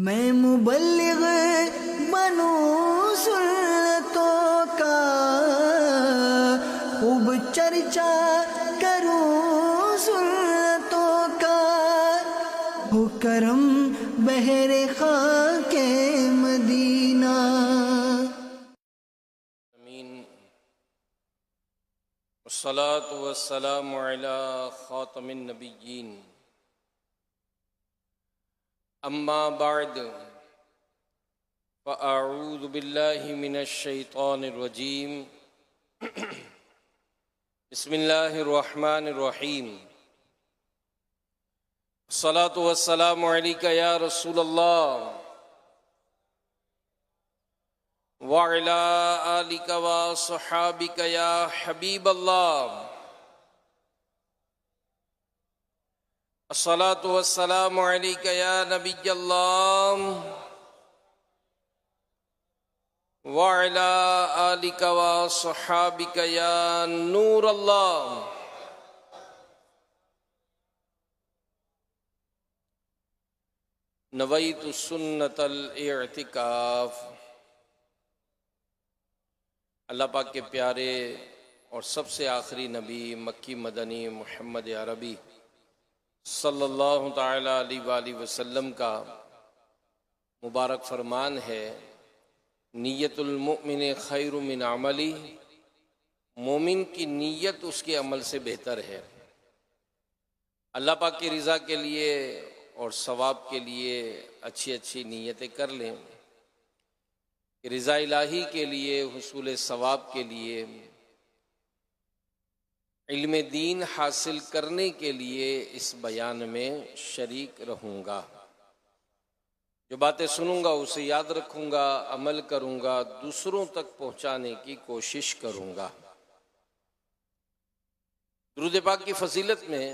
मैं मुबल्लिग बनूं सुन्नतों का, खूब चर्चा करूं सुन्नतों का, हो करम बहरे खाके मदीना। अस्सलातु वस्सलामु अला खातमिन नबिय्यीन अम्मा बाद फ़अऊज़ु बिल्लाहि मिनश शैतानिर रजीम बिस्मिल्लाहिर रहमानिर रहीम। अस्सलातु वस्सलामु अलैका या रसूलल्लाह व अला आलिका व सहाबिका या हबीबल्लाह। अस्सलातु वस्सलामु अलैका या नबिय्यल्लाह व अला आलिका व सहाबिका या नूरल्लाह। नवैतु सुन्नतल इअ्तिकाफ। अल्लाह पाक के प्यारे और सबसे आखिरी नबी मक्की मदनी मोहम्मद अरबी सल्लल्लाहु ताला अलैहि वसल्लम का मुबारक फरमान है, नियतुल मुमिन खैरु मिन अमली। मोमिन की नीयत उसके अमल से बेहतर है। अल्लाह पाक की रज़ा के लिए और सवाब के लिए अच्छी अच्छी नीयतें कर लें। रज़ा इलाही के लिए, हुसूल सवाब के लिए, इल्म दीन हासिल करने के लिए इस बयान में शरीक रहूँगा। जो बातें सुनूंगा उसे याद रखूँगा, अमल करूँगा, दूसरों तक पहुँचाने की कोशिश करूँगा। दुरूद पाक की फजीलत में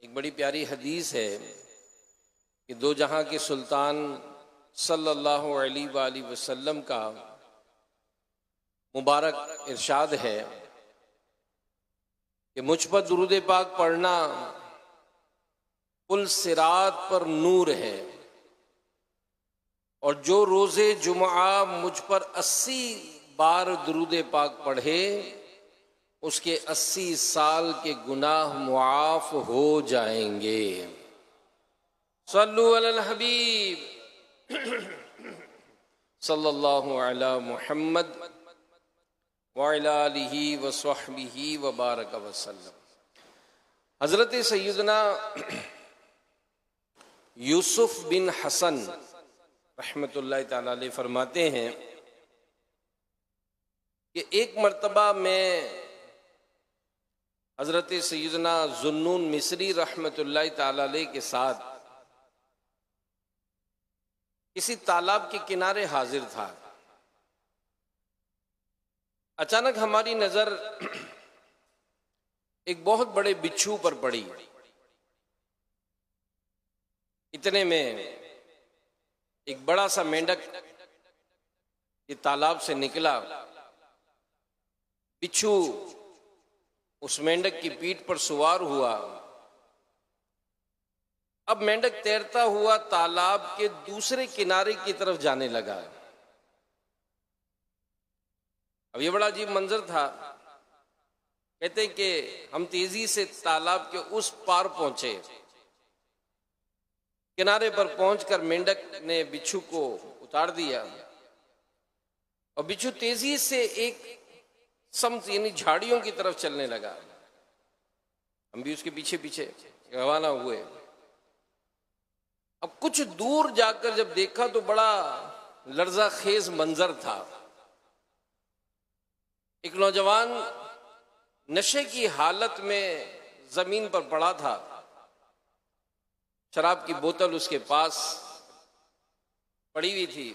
एक बड़ी प्यारी हदीस है कि दो जहां के सुल्तान सल्लल्लाहु अलैहि वसल्लम का मुबारक इरशाद है कि मुझ पर दुरूद पाक पढ़ना पुल सिरात पर नूर है, और जो रोज़े जुमा मुझ पर 80 बार दुरूद पाक पढ़े उसके 80 साल के गुनाह मुआफ हो जाएंगे। सल्लु अलल हबीब सल्लल्लाहु अला मुहम्मद व अला आलिहि व स्वहबिहि व बारक वसल्लम। हज़रत सैयदना यूसुफ बिन हसन रहमतुल्लाहि ताला अलैह फरमाते हैं कि एक मर्तबा में हज़रत सैयदना ज़ुन्नून मिस्री रहमतुल्लाहि ताला अलैह के साथ किसी तालाब के किनारे हाजिर था। अचानक हमारी नजर एक बहुत बड़े बिच्छू पर पड़ी। इतने में एक बड़ा सा मेंढक ये तालाब से निकला। बिच्छू उस मेंढक की पीठ पर सवार हुआ। अब मेंढक तैरता हुआ तालाब के दूसरे किनारे की तरफ जाने लगा। अब ये बड़ा अजीब मंजर था। कहते हैं कि हम तेजी से तालाब के उस पार पहुंचे। किनारे पर पहुंचकर मेंढक ने बिच्छू को उतार दिया और बिच्छू तेजी से एक समत यानी झाड़ियों की तरफ चलने लगा। हम भी उसके पीछे पीछे रवाना हुए। अब कुछ दूर जाकर जब देखा तो बड़ा लर्जा खेज मंजर था। एक नौजवान नशे की हालत में जमीन पर पड़ा था। शराब की बोतल उसके पास पड़ी हुई थी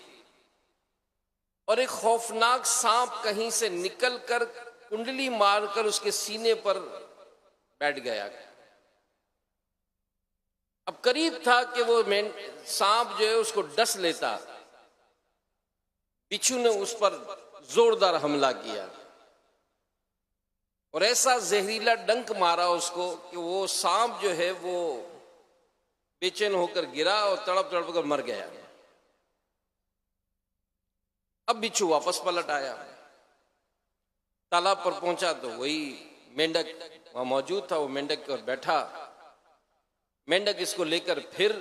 और एक खौफनाक सांप कहीं से निकलकर कुंडली मारकर उसके सीने पर बैठ गया। अब करीब था कि वो सांप जो है उसको डस लेता। बिच्छू ने उस पर जोरदार हमला किया और ऐसा जहरीला डंक मारा उसको कि वो सांप जो है वो बेचैन होकर गिरा और तड़प तड़प कर मर गया। अब बिच्छू वापस पलट आया, तालाब पर पहुंचा तो वही मेंढक वहां मौजूद था। वो मेंढक पर बैठा, मेंढक इसको लेकर फिर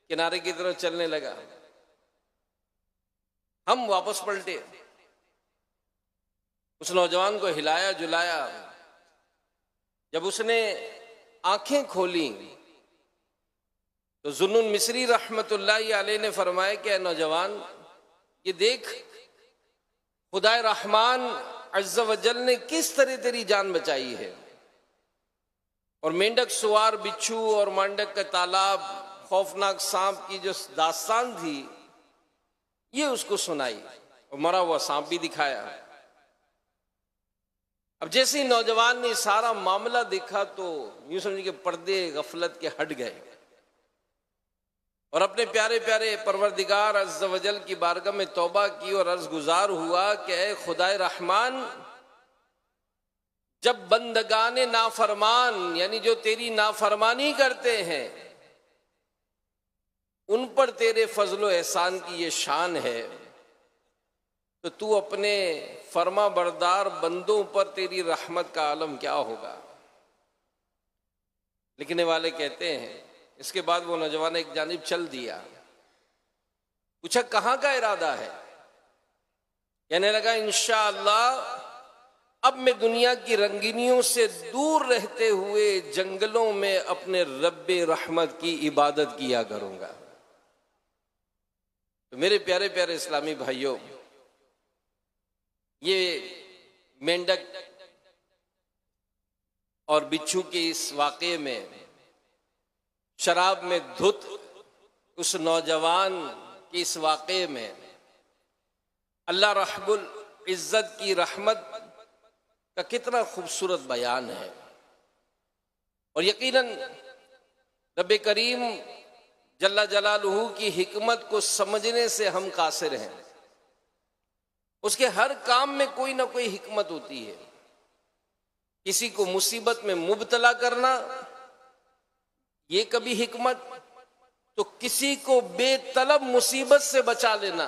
किनारे की तरफ चलने लगा। हम वापस पलटे, उस नौजवान को हिलाया जुलाया। जब उसने आंखें खोली तो जुन्नुन मिस्री रहमतुल्लाहि अलैह ने फरमाया कि नौजवान, ये देख खुदाए रहमान अज़्ज़ व जल ने किस तरह तेरी जान बचाई है। और मेंढक सुवार बिच्छू और मेंढक का तालाब, खौफनाक सांप की जो दास्तान थी ये उसको सुनाई और मरा हुआ सांप भी दिखाया। अब जैसे ही नौजवान ने सारा मामला देखा तो यूं समझिए कि पर्दे गफलत के हट गए और अपने प्यारे प्यारे परवरदिगार अज़्ज़ व जल की बारगाह में तौबा की और अर्ज़ गुजार हुआ कि ऐ खुदाए रहमान, जब बंदगाने नाफरमान यानी जो तेरी नाफरमानी करते हैं उन पर तेरे फजलो एहसान की ये शान है, तो तू अपने फरमा बरदार बंदों पर तेरी रहमत का आलम क्या होगा। लिखने वाले कहते हैं इसके बाद वो नौजवान एक जानिब चल दिया। पूछा कहाँ का इरादा है? कहने लगा इंशाअल्लाह अब मैं दुनिया की रंगीनियों से दूर रहते हुए जंगलों में अपने रब्बे रहमत की इबादत किया करूंगा। तो मेरे प्यारे प्यारे इस्लामी भाइयों, ये मेंढक और बिच्छू के इस वाक़े में शराब में धुत उस नौजवान के इस वाक़े में अल्लाह रब्बुल इज़्ज़त की रहमत का कितना खूबसूरत बयान है। और यकीनन रब्बे करीम जल्ला जलालुहू की हिकमत को समझने से हम कासिर हैं। उसके हर काम में कोई ना कोई हिकमत होती है। किसी को मुसीबत में मुब्तला करना ये कभी हिकमत, तो किसी को बेतलब मुसीबत से बचा लेना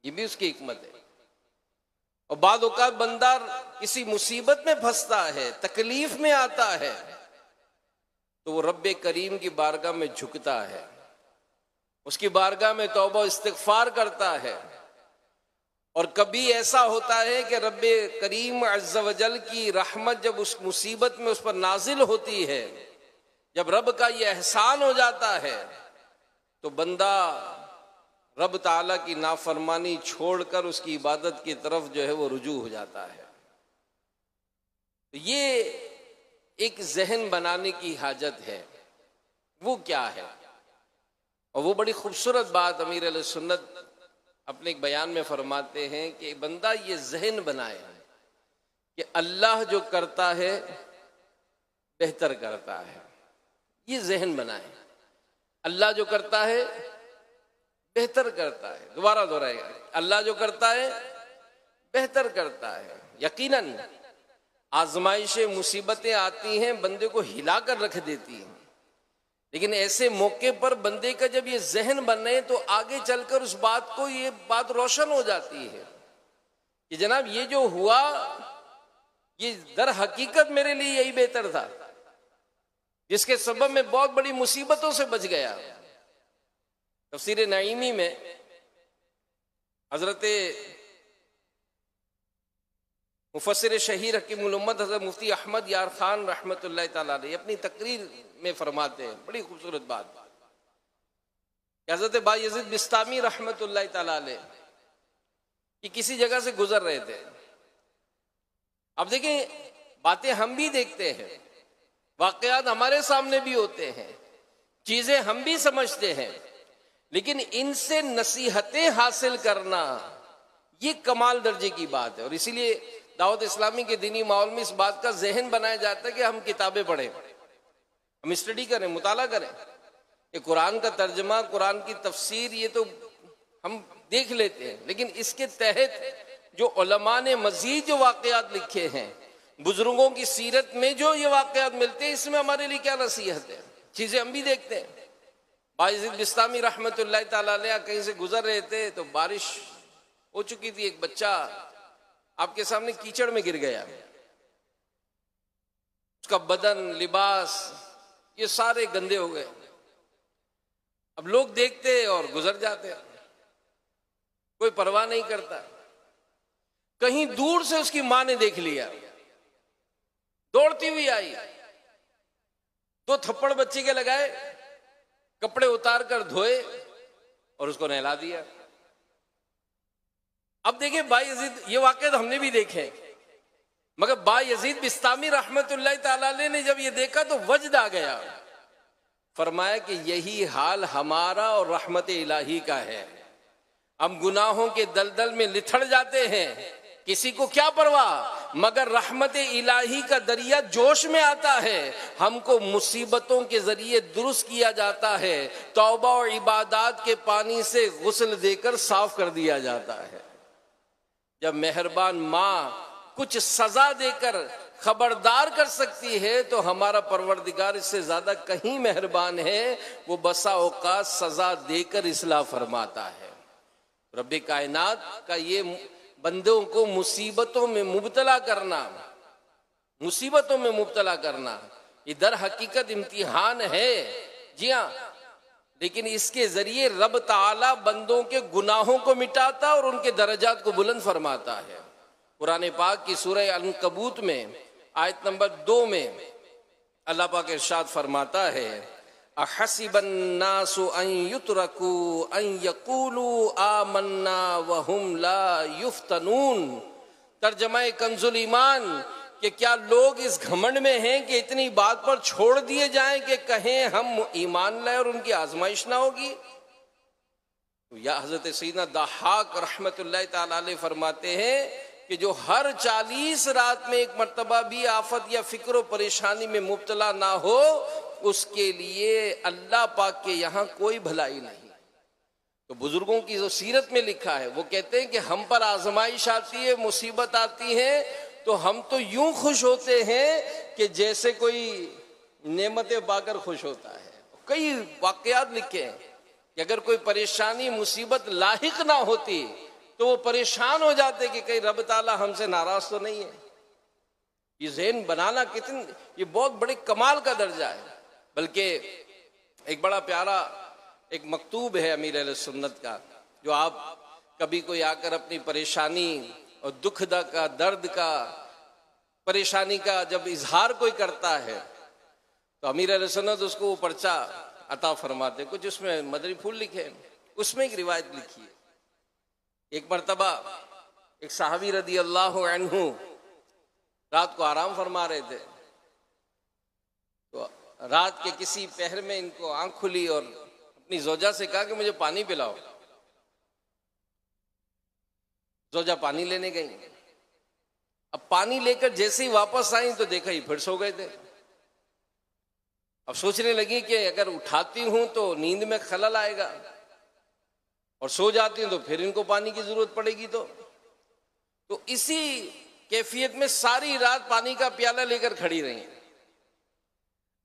ये भी उसकी हिकमत है। और बाद औक़ात बंदा किसी मुसीबत में फंसता है, तकलीफ में आता है, तो वो रब्बे करीम की बारगाह में झुकता है, उसकी बारगाह में तौबा इस्तिग़फ़ार करता है। और कभी ऐसा होता है कि रब्बे करीम अज़्ज़ व जल की रहमत जब उस मुसीबत में उस पर नाजिल होती है, जब रब का ये एहसान हो जाता है, तो बंदा रब ताला की नाफरमानी छोड़कर उसकी इबादत की तरफ जो है वो रुजू हो जाता है। तो ये एक जहन बनाने की हाजत है। वो क्या है? और वो बड़ी खूबसूरत बात अमीर अहले सुन्नत अपने एक बयान में फरमाते हैं कि बंदा ये जहन बनाए कि अल्लाह जो करता है बेहतर करता है। ये जहन बनाए, अल्लाह जो करता है बेहतर करता है। दोबारा दोहराएगा, अल्लाह जो करता है बेहतर करता है। यकीनन आजमाइशें मुसीबतें आती हैं, बंदे को हिलाकर रख देती हैं, लेकिन ऐसे मौके पर बंदे का जब ये जहन बने तो आगे चलकर उस बात को ये बात रोशन हो जाती है कि जनाब ये जो हुआ ये दर हकीकत मेरे लिए यही बेहतर था, जिसके सबब में बहुत बड़ी मुसीबतों से बच गया। तफसीर नईमी में हजरत मुफस्सिर शहीर हकीमुल उम्मत हजरत मुफ्ती अहमद यार खान रहमतुल्लाह तआला अलैह अपनी तकरीर में फरमाते हैं बड़ी खूबसूरत बात कि हजरत बायज़ीद बिस्तामी रहमतुल्लाह तआला अलैह कि किसी जगह से गुजर रहे थे। अब देखें, बातें हम भी देखते हैं, वाक़यात हमारे सामने भी होते हैं, चीजें हम भी समझते हैं, लेकिन इनसे नसीहतें हासिल करना ये कमाल दर्जे की बात है। और इसीलिए दावत इस्लामी के दीनी माहौल में इस बात का जहन बनाया जाता है कि हम किताबें पढ़ें, हम स्टडी करें, मुताला करें। कि कुरान का तर्जमा, कुरान की तफसीर ये तो हम देख लेते हैं, लेकिन इसके तहत जो उलमा ने मजीद जो वाक़यात लिखे हैं, बुजुर्गों की सीरत में जो ये वाक़यात मिलते हैं, इसमें हमारे लिए क्या नसीहत है। चीजें हम भी देखते हैं। बायजीद बिस्तामी रहमतुल्लाह ताला अलैह कहीं से गुजर रहे थे तो बारिश हो चुकी थी, एक बच्चा आपके सामने कीचड़ में गिर गया, उसका बदन, लिबास ये सारे गंदे हो गए। अब लोग देखते और गुजर जाते, कोई परवाह नहीं करता। कहीं दूर से उसकी मां ने देख लिया, दौड़ती हुई आई, 2 थप्पड़ बच्चे के लगाए, कपड़े उतार कर धोए और उसको नहला दिया। अब देखिए बायजीद, ये वाकया तो हमने भी देखे, मगर बायजीद बिस्तामी रहमतुल्लाह ताला अलैह ने जब ये देखा तो वजद आ गया। फरमाया कि यही हाल हमारा और रहमत इलाही का है। हम गुनाहों के दलदल में लिथड़ जाते हैं, किसी को क्या परवाह, मगर रहमत इलाही का दरिया जोश में आता है, हमको मुसीबतों के जरिए दुरुस्त किया जाता है, तौबा और इबादत के पानी से गुस्ल देकर साफ कर दिया जाता है। जब मेहरबान माँ कुछ सजा देकर खबरदार कर सकती है तो हमारा परवरदिगार इससे ज्यादा कहीं मेहरबान है, वो बसा औकात सजा देकर इस्लाह फरमाता है। रब्बे कायनात का ये बंदों को मुसीबतों में मुब्तला करना, मुसीबतों में मुब्तला करना ये दर हकीकत इम्तिहान है, जी हाँ, लेकिन इसके जरिए रब ताला बंदों के गुनाहों को मिटाता और उनके दर्जात को बुलंद फरमाता है। कुरान पाक की सूरह अल-कबूत में आयत नंबर 2 में अल्लाह पाक इरशाद फरमाता है, अहसिबन नासु अन युतरकू अन यकूलू आमन्ना वहुम ला युफ्तनून। तर्जमा कंजुल ईमान कि क्या लोग इस घमंड में हैं कि इतनी बात पर छोड़ दिए जाएं कि कहें हम ईमान लाए और उनकी आजमाइश ना होगी। तो या हजरत सैयदना दहाक रहमतुल्लाह ताला अलैह फरमाते हैं कि जो हर 40 रात में एक मर्तबा भी आफत या फिक्र परेशानी में मुब्तला ना हो, उसके लिए अल्लाह पाक के यहाँ कोई भलाई नहीं। तो बुजुर्गों की जो सीरत में लिखा है वो कहते हैं कि हम पर आजमाइश आती है, मुसीबत आती है, तो हम तो यूं खुश होते हैं कि जैसे कोई नेमतें पाकर खुश होता है। कई वाकयात लिखे हैं कि अगर कोई परेशानी मुसीबत लाहिक ना होती तो वो परेशान हो जाते कि कहीं रब ताला हमसे नाराज तो नहीं है। ये ज़हन बनाना कितनी, ये बहुत बड़े कमाल का दर्जा है। बल्कि एक बड़ा प्यारा एक मकतूब है अमीर अहले सुन्नत का, जो आप कभी कोई आकर अपनी परेशानी और दुख का, दर्द का, परेशानी का जब इजहार कोई करता है तो अमीर अहले सुन्नत उसको वो पर्चा अता फरमाते। कुछ उसमें मदरी फूल लिखे हैं, उसमें एक रिवायत लिखी है। एक मर्तबा एक साहबी रदी अल्लाह अन्हु रात को आराम फरमा रहे थे, तो रात के किसी पहर में इनको आंख खुली और अपनी जोजा से कहा कि मुझे पानी पिलाओ। जोजा पानी लेने गई। अब पानी लेकर जैसे ही वापस आई तो देखा ही फिर सो गए थे। अब सोचने लगी कि अगर उठाती हूं तो नींद में खलल आएगा और सो जाती हूं तो फिर इनको पानी की जरूरत पड़ेगी। तो इसी कैफियत में सारी रात पानी का प्याला लेकर खड़ी रही।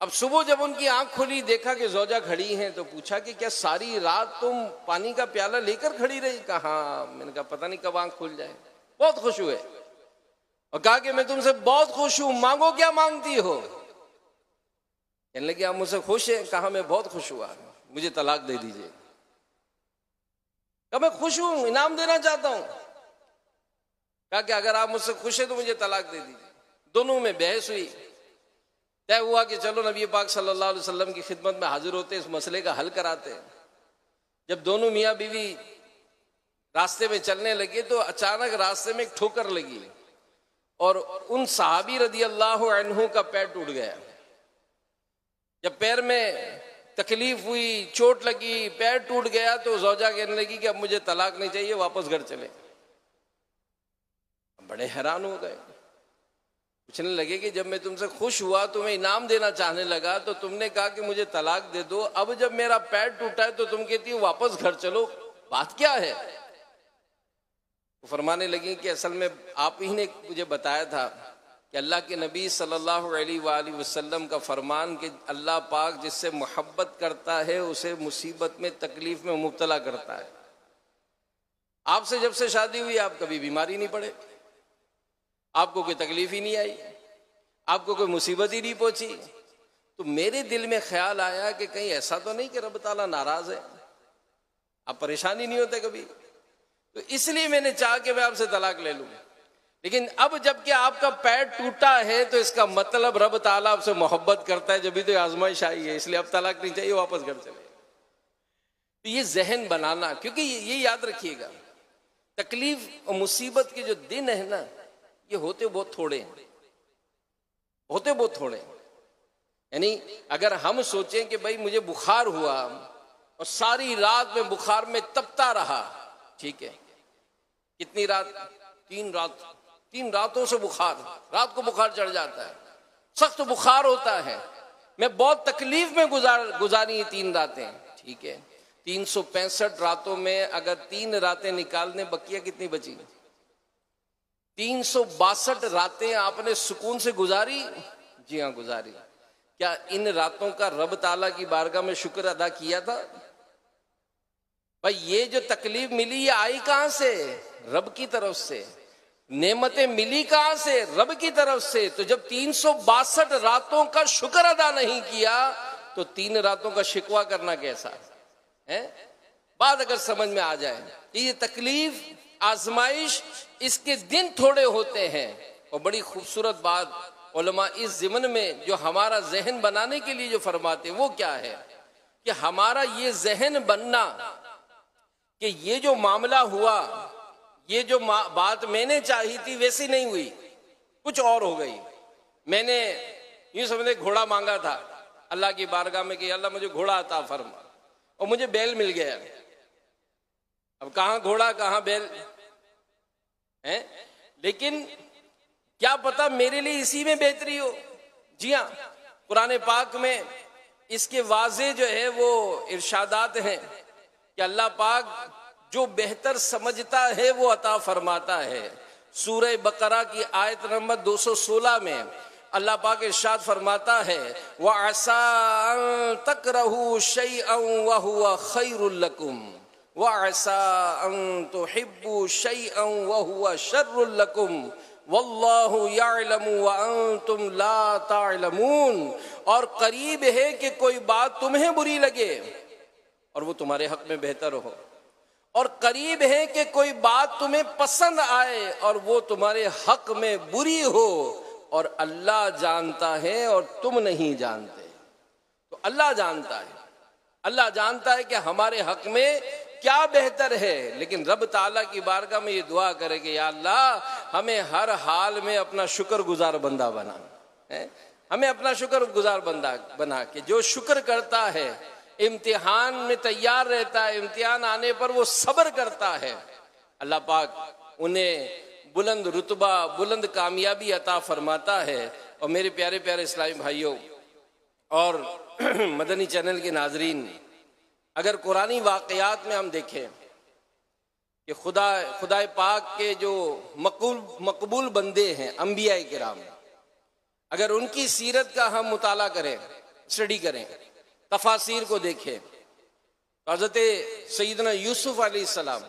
अब सुबह जब उनकी आंख खुली, देखा कि जोजा खड़ी हैं, तो पूछा कि क्या सारी रात तुम पानी का प्याला लेकर खड़ी रही? कहा, मैंने कहा पता नहीं कब आंख खुल जाए। बहुत खुश हुए और कहा कि मैं तुमसे बहुत खुश हूं, मांगो क्या मांगती हो? कहने लगे आप मुझसे खुश हैं? कहा मैं बहुत खुश हुआ, मुझे तलाक दे दीजिए। कहा मैं खुश हूं, इनाम देना चाहता हूं। कहा कि अगर आप मुझसे खुश हैं तो मुझे तलाक दे दीजिए। दोनों में बहस हुई। तय हुआ कि चलो नबी पाक सल्लल्लाहु अलैहि वसल्लम की खिदमत में हाजिर होते, इस मसले का हल कराते हैं। जब दोनों मियाँ बीवी रास्ते में चलने लगे तो अचानक रास्ते में एक ठोकर लगी और उन सहाबी रदी अल्लाह अन्हु का पैर टूट गया। जब पैर में तकलीफ हुई, चोट लगी, पैर टूट गया, तो जोजा कहने लगी कि अब मुझे तलाक नहीं चाहिए, वापस घर चले। बड़े हैरान हो गए, पूछने लगे कि जब मैं तुमसे खुश हुआ, तुम्हें इनाम देना चाहने लगा, तो तुमने कहा कि मुझे तलाक दे दो। अब जब मेरा पैर टूटा है तो तुम कहती हो वापस घर चलो, बात क्या है? तो फरमाने लगी कि असल में आप ही ने मुझे बताया था कि अल्लाह के नबी सल्लल्लाहु अलैहि वसल्लम का फरमान कि अल्लाह पाक जिससे मोहब्बत करता है उसे मुसीबत में, तकलीफ में मुब्तला करता है। आपसे जब से शादी हुई आप कभी बीमारी नहीं पड़े, आपको कोई तकलीफ ही नहीं आई, आपको कोई मुसीबत ही नहीं पहुंची। तो मेरे दिल में ख्याल आया कि कहीं ऐसा तो नहीं कि रब ताला नाराज है, आप परेशान ही नहीं होते कभी। तो इसलिए मैंने चाहा कि मैं आपसे तलाक ले लूं। लेकिन अब जबकि आपका पैर टूटा है तो इसका मतलब रब ताला आपसे मोहब्बत करता है, जब भी तो आजमाइश आई है, इसलिए अब तलाक नहीं चाहिए, वापस घर चले। तो ये जहन बनाना, क्योंकि ये याद रखिएगा, तकलीफ और मुसीबत के जो दिन है ना, ये होते बहुत थोड़े हैं, होते बहुत थोड़े हैं। यानी अगर हम सोचें कि भाई मुझे बुखार हुआ और सारी रात में बुखार में तपता रहा, ठीक है, कितनी रात? 3 रातों से बुखार, रात को बुखार चढ़ जाता है, सख्त बुखार होता है, मैं बहुत तकलीफ में गुजारी 3 रातें, ठीक है। 365 रातों में अगर 3 रातें निकाल दें, बकिया कितनी बची? 362 रातें आपने सुकून से गुजारी। जी हाँ, गुजारी। क्या इन रातों का रब ताला की बारगाह में शुक्र अदा किया था? भाई ये जो तकलीफ मिली ये आई कहां से? रब की तरफ से। नेमतें मिली कहां से? रब की तरफ से। तो जब 362 रातों का शुक्र अदा नहीं किया तो 3 रातों का शिकवा करना कैसा है? बात अगर समझ में आ जाए, ये तकलीफ, आजमाइश, इसके दिन थोड़े होते हैं। और बड़ी खूबसूरत बात उलमा इस ज़िमन में जो हमारा जहन बनाने के लिए जो फरमाते हैं वो क्या है कि हमारा ये जहन बनना कि ये जो मामला हुआ, ये जो बात मैंने चाही थी वैसी नहीं हुई, कुछ और हो गई। मैंने यूं समझे घोड़ा मांगा था अल्लाह की बारगाह में कि अल्लाह मुझे घोड़ा अता फरमा, और मुझे बैल मिल गया। अब कहाँ घोड़ा कहाँ बैल है, लेकिन क्या पता मेरे लिए इसी में बेहतरी हो। जी हाँ, कुरान पाक में इसके वाज़े जो है वो इरशादात हैं कि अल्लाह पाक जो बेहतर समझता है वो अता फरमाता है। सूरह बकरा की आयत नंबर 216 में अल्लाह पाक इरशाद फरमाता है, व असा अन तकरहू शैअन व हुवा खैरुल लकुम व असा अन तुहिब्बू शैअन व हुवा शर्रुल लकुम वल्लाहु यअलमु व अंतुम ला ता'लमून। और करीब है कि कोई बात तुम्हें बुरी लगे और वो तुम्हारे हक में बेहतर हो, और करीब है कि कोई बात तुम्हें पसंद आए और वो तुम्हारे हक में बुरी हो, और अल्लाह जानता है और तुम नहीं जानते। तो अल्लाह जानता है, अल्लाह जानता है कि हमारे हक में क्या बेहतर है। लेकिन रब ताला की बारगाह में ये दुआ करे कि या अल्लाह हमें हर हाल में अपना शुक्रगुजार बंदा बना, हमें अपना शुक्रगुजार बंदा बना के जो शुक्र करता है, इम्तिहान में तैयार रहता है, इम्तिहान आने पर वो सब्र करता है, अल्लाह पाक उन्हें बुलंद रुतबा, बुलंद कामयाबी अता फरमाता है। और मेरे प्यारे प्यारे इस्लामी भाइयों और मदनी चैनल के नाजरीन, अगर कुरानी वाक़यात में हम देखें कि खुदा पाक के जो मकबूल बंदे हैं अंबिया किराम, अगर उनकी सीरत का हम मुताला करें, स्टडी करें, तफासीर को देखें, तो हज़रत सैयदना यूसुफ अलैहिस्सलाम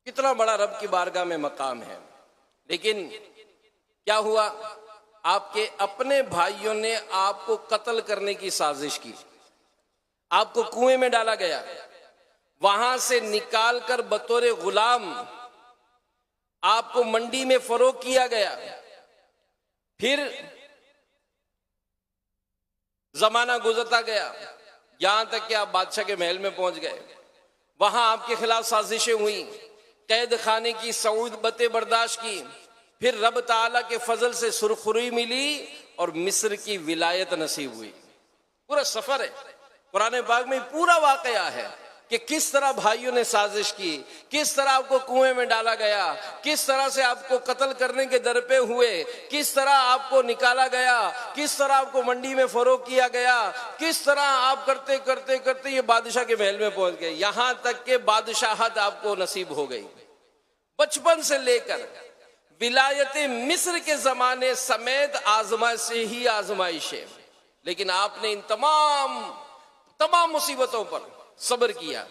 कितना बड़ा रब की बारगाह में मकाम है। लेकिन क्या हुआ, आपके अपने भाइयों ने आपको कत्ल करने की साजिश की, आपको कुएं में डाला गया, वहां से निकालकर बतौर गुलाम आपको मंडी में फरोख्त किया गया। फिर जमाना गुजरता गया, यहां तक कि आप बादशाह के महल में पहुंच गए। वहां आपके खिलाफ साजिशें हुई, कैद खाने की सऊबतें बर्दाश्त की, फिर रब ताला के फजल से सुरखरुई मिली और मिस्र की विलायत नसीब हुई। पूरा सफर है, कुरान पाक में पूरा वाकया है कि किस तरह भाइयों ने साजिश की, किस तरह आपको कुएं में डाला गया, किस तरह से आपको कत्ल करने के दर पे हुए, किस तरह आपको निकाला गया, किस तरह आपको मंडी में फरोख्त किया गया, किस तरह आप करते करते करते ये बादशाह के महल में पहुंच गए, यहां तक के बादशाहत आपको नसीब हो गई। बचपन से लेकर विलायत मिस्र के जमाने समेत आजमाइश ही आजमाइश है, लेकिन आपने इन तमाम मुसीबतों पर सब्र किया,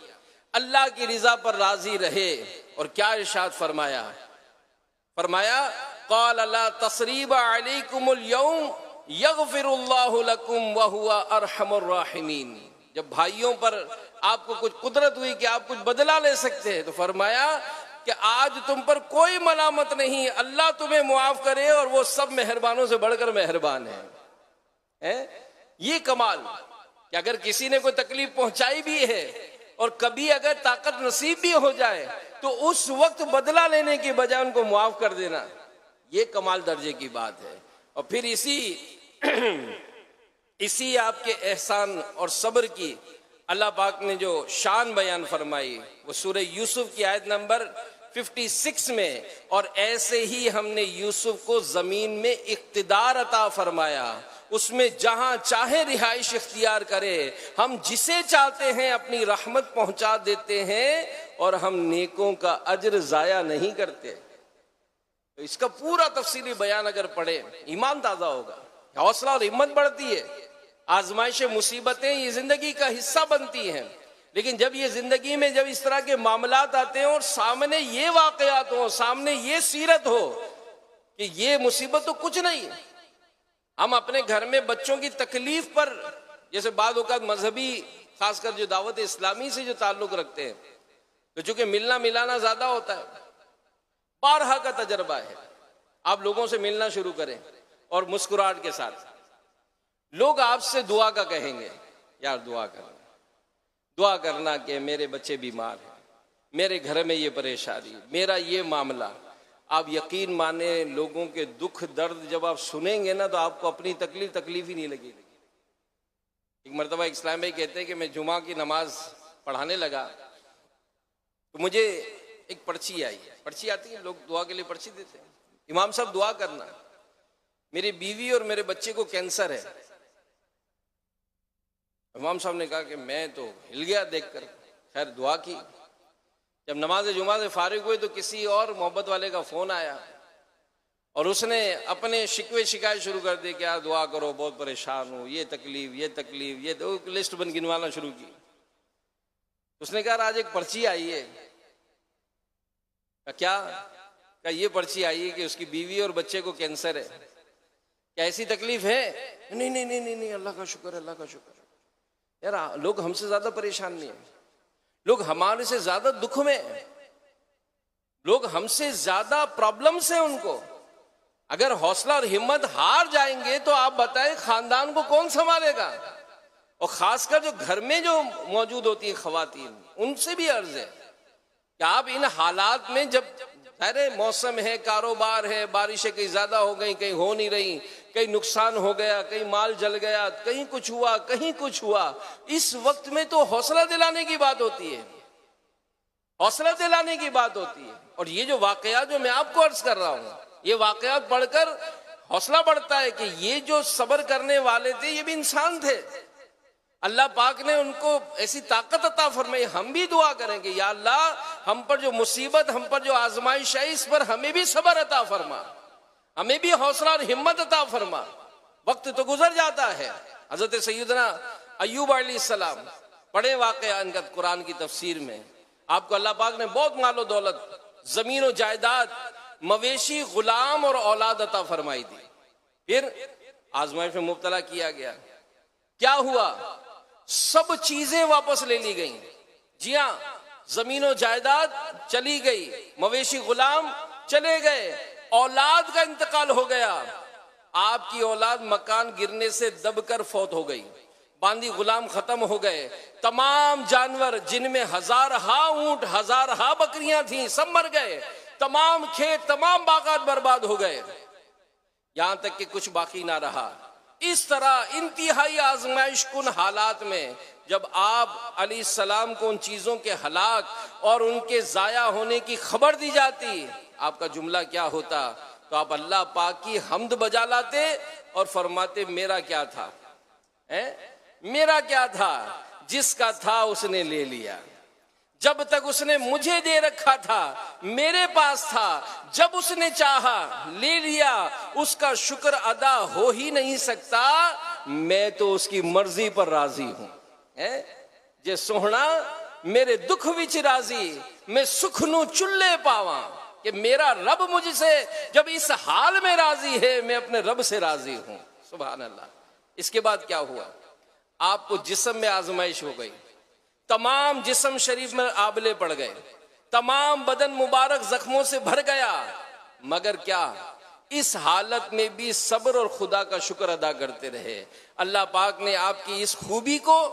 अल्लाह की रिजा पर राजी रहे। और क्या इरशाद फरमाया, क़ाल ला तसरीबा अलैकुमुल यौम यग़फिरुल्लाहु लकुम व हुवा अरहमुर राहिमीन। जब भाइयों पर आपको कुछ कुदरत हुई कि आप कुछ बदला ले सकते हैं, तो फरमाया कि आज तुम पर कोई मलामत नहीं, अल्लाह तुम्हें मुआफ करे और वो सब मेहरबानों से बढ़कर मेहरबान है? ये कमाल कि अगर किसी ने कोई तकलीफ पहुंचाई भी है और कभी अगर ताकत नसीब भी हो जाए तो उस वक्त बदला लेने की बजाय उनको मुआफ कर देना, ये कमाल दर्जे की बात है। और फिर इसी आपके एहसान और सब्र की अल्लाह पाक ने जो शान बयान फरमाई वो सूरह यूसुफ की आयत नंबर 56 में, और ऐसे ही हमने यूसुफ को जमीन में इख्तिदार अता फरमाया, उसमें जहां चाहे रिहाइश इख्तियार करे, हम जिसे चाहते हैं अपनी रहमत पहुंचा देते हैं और हम नेकों का अज्र जाया नहीं करते। तो इसका पूरा तफसीली बयान अगर पढ़े ईमान ताजा होगा, हौसला और हिम्मत बढ़ती है। आजमाइशें मुसीबतें ये जिंदगी का हिस्सा बनती हैं, लेकिन जब ये जिंदगी में जब इस तरह के मामलात आते हैं और सामने ये वाकयात हो, सामने ये सीरत हो कि ये मुसीबत तो कुछ नहीं, हम अपने घर में बच्चों की तकलीफ पर, जैसे बाद औक़ात मजहबी खासकर जो दावत इस्लामी से जो ताल्लुक रखते हैं, तो चूंकि मिलना मिलाना ज्यादा होता है, बारहा का तजर्बा है, आप लोगों से मिलना शुरू करें और मुस्कुराहट के साथ लोग आपसे दुआ का कहेंगे, यार दुआ करना कि मेरे बच्चे बीमार हैं, मेरे घर में ये परेशानी, मेरा ये मामला। आप यकीन माने लोगों के दुख दर्द जब आप सुनेंगे ना तो आपको अपनी तकलीफ ही नहीं लगेगी। एक मरतबा इस्लाम भाई कहते हैं कि मैं जुमा की नमाज पढ़ाने लगा तो मुझे एक पर्ची आई, पर्ची आती है, लोग दुआ के लिए पर्ची देते हैं, इमाम साहब दुआ करना, मेरी बीवी और मेरे बच्चे को कैंसर है। इमाम साहब ने कहा कि मैं तो हिल गया देखकर, खैर दुआ की। जब नमाज जुमा से फारिग हुए तो किसी और मोहब्बत वाले का फोन आया और उसने अपने शिकवे शिकायत शुरू कर दी कि यार दुआ करो, बहुत परेशान हूं, ये तकलीफ, ये तो लिस्ट बन गिनवाना शुरू की। उसने कहा आज एक पर्ची आई है। क्या? ये पर्ची आई है कि उसकी बीवी और बच्चे को कैंसर है। क्या ऐसी तकलीफ है? नहीं, अल्लाह का शुक्र, अल्लाह का शुक्र। यार लोग हमसे ज्यादा परेशान नहीं है, लोग हमारे से ज्यादा दुख में है, लोग हमसे ज्यादा प्रॉब्लम से उनको। अगर हौसला और हिम्मत हार जाएंगे तो आप बताएं खानदान को कौन संभालेगा? और खासकर जो घर में जो मौजूद होती है खवातीन, उनसे भी अर्ज है कि आप इन हालात में, जब अरे मौसम है, कारोबार है, बारिशें कहीं ज्यादा हो गई, कहीं हो नहीं रही, कहीं नुकसान हो गया, कहीं माल जल गया, कहीं कुछ हुआ, कहीं कुछ हुआ, इस वक्त में तो हौसला दिलाने की बात होती है, हौसला दिलाने की बात होती है। और ये जो वाकयात जो मैं आपको अर्ज कर रहा हूं, ये वाकयात पढ़कर हौसला बढ़ता है कि ये जो सब्र करने वाले थे ये भी इंसान थे, अल्लाह पाक ने उनको ऐसी ताकत अता फरमाई। हम भी दुआ करेंगे, या अल्लाह हम पर जो मुसीबत, हम पर जो आजमाइश है, इस पर हमें भी सब्र अता फरमा, हमें भी हौसला और हिम्मत अता फरमा। वक्त तो गुजर जाता है। हजरत सैयदना अय्यूब अलैहिस्सलाम, पढ़े वाकया इनका कुरान की तफसीर में, आपको अल्लाह पाक ने बहुत मालो दौलत, जमीन और जायदाद, मवेशी, गुलाम और औलाद अता फरमाई थी। फिर आजमाइश में मुब्तला किया गया। क्या हुआ? सब चीजें वापस ले ली गई। जी हाँ, जमीन और जायदाद चली गई, मवेशी गुलाम चले गए, औलाद का इंतकाल हो गया। आपकी औलाद मकान गिरने से दबकर फौत हो गई, बांदी गुलाम खत्म हो गए, तमाम जानवर जिनमें हजारहा ऊंट, हजारहा बकरियां थीं, सब मर गए, तमाम खेत, तमाम बागात बर्बाद हो गए, यहां तक कि कुछ बाकी ना रहा। इस तरह इंतहाई आजमाइश कुन हालात में जब आप अलैहिस्सलाम को उन चीजों के हलाक और उनके जाया होने की खबर दी जाती, आपका जुमला क्या होता? तो आप अल्लाह पाक की हम्द बजा लाते और फरमाते मेरा क्या था, मेरा क्या था, जिसका था उसने ले लिया, जब तक उसने मुझे दे रखा था, मेरे पास था, जब उसने चाहा ले लिया, उसका शुक्र अदा हो ही नहीं सकता। मैं तो उसकी मर्जी पर राजी हूं। जे सोहना मेरे दुख विच राजी, मैं सुख नू चुल्ले पावा, कि मेरा रब मुझसे जब इस हाल में राजी है, मैं अपने रब से राजी हूं। सुभान अल्लाह। इसके बाद क्या हुआ? आपको जिस्म में आजमाइश हो गई, तमाम जिस्म शरीफ में आबले पड़ गए, तमाम बदन मुबारक जख्मों से भर गया, मगर क्या इस हालत में भी सब्र और खुदा का शुक्र अदा करते रहे। अल्लाह पाक ने आपकी इस खूबी को